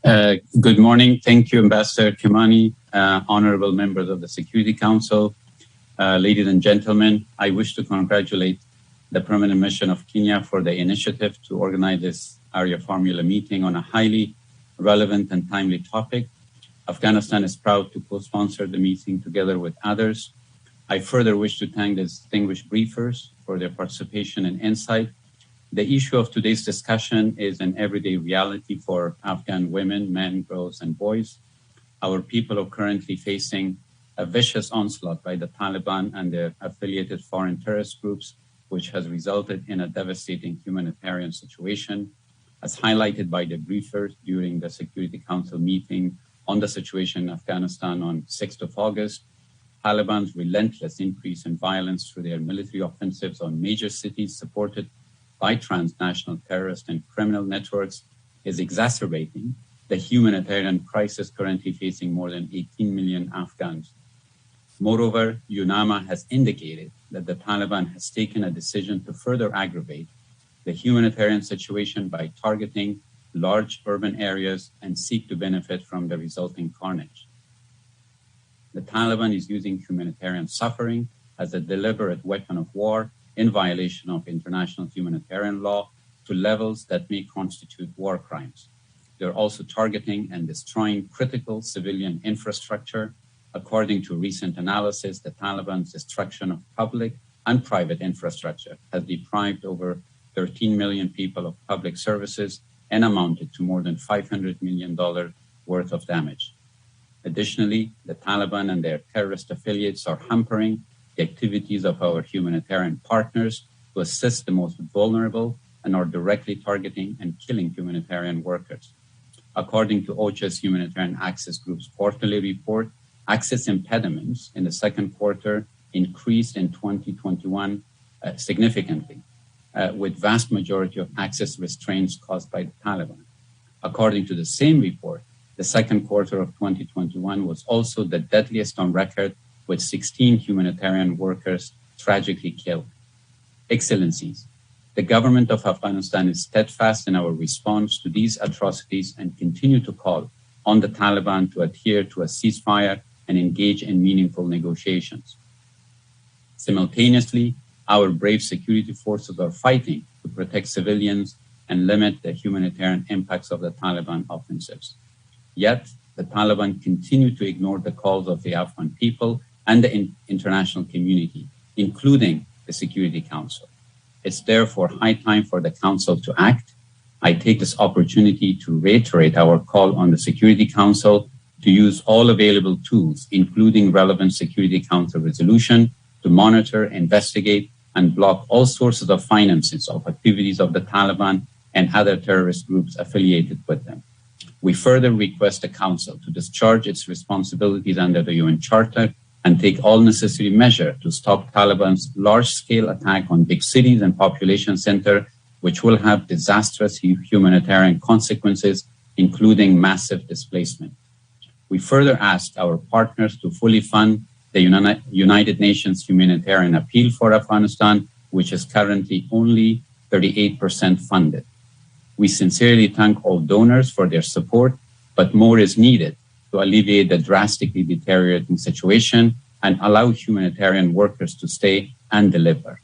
Good morning. Thank you, Ambassador Kimani, honorable members of the Security Council, ladies and gentlemen. I wish to congratulate the Permanent Mission of Kenya for the initiative to organize this Area Formula meeting on a highly relevant and timely topic. Afghanistan is proud to co-sponsor the meeting together with others. I further wish to thank the distinguished briefers for their participation and insight. The issue of today's discussion is an everyday reality for Afghan women, men, girls, and boys. Our people are currently facing a vicious onslaught by the Taliban and their affiliated foreign terrorist groups, which has resulted in a devastating humanitarian situation. As highlighted by the briefers during the Security Council meeting on the situation in Afghanistan on 6th of August, Taliban's relentless increase in violence through their military offensives on major cities supported by transnational terrorist and criminal networks is exacerbating the humanitarian crisis currently facing more than 18 million Afghans. Moreover, UNAMA has indicated that the Taliban has taken a decision to further aggravate the humanitarian situation by targeting large urban areas and seek to benefit from the resulting carnage. The Taliban is using humanitarian suffering as a deliberate weapon of war in violation of international humanitarian law to levels that may constitute war crimes. They're also targeting and destroying critical civilian infrastructure. According to recent analysis, the Taliban's destruction of public and private infrastructure has deprived over 13 million people of public services and amounted to more than $500 million worth of damage. Additionally, the Taliban and their terrorist affiliates are hampering the activities of our humanitarian partners to assist the most vulnerable and are directly targeting and killing humanitarian workers. According to OCHA's Humanitarian Access Group's quarterly report, access impediments in the second quarter increased in 2021 significantly, with vast majority of access restraints caused by the Taliban. According to the same report, the second quarter of 2021 was also the deadliest on record, with 16 humanitarian workers tragically killed. Excellencies, the government of Afghanistan is steadfast in our response to these atrocities and continue to call on the Taliban to adhere to a ceasefire and engage in meaningful negotiations. Simultaneously, our brave security forces are fighting to protect civilians and limit the humanitarian impacts of the Taliban offensives. Yet, the Taliban continue to ignore the calls of the Afghan people and the international community, including the Security Council. It's therefore high time for the Council to act. I take this opportunity to reiterate our call on the Security Council to use all available tools, including relevant Security Council resolution, to monitor, investigate, and block all sources of finances of activities of the Taliban and other terrorist groups affiliated with them. We further request the Council to discharge its responsibilities under the UN Charter and take all necessary measures to stop Taliban's large-scale attack on big cities and population centers, which will have disastrous humanitarian consequences, including massive displacement. We further ask our partners to fully fund the United Nations Humanitarian Appeal for Afghanistan, which is currently only 38% funded. We sincerely thank all donors for their support, but more is needed to alleviate the drastically deteriorating situation and allow humanitarian workers to stay and deliver.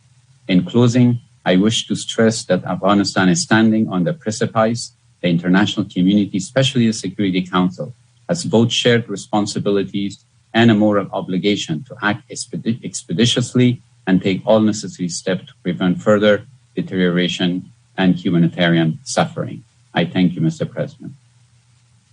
In closing, I wish to stress that Afghanistan is standing on the precipice. The international community, especially the Security Council, has both shared responsibilities and a moral obligation to act expeditiously and take all necessary steps to prevent further deterioration and humanitarian suffering. I thank you, Mr. President.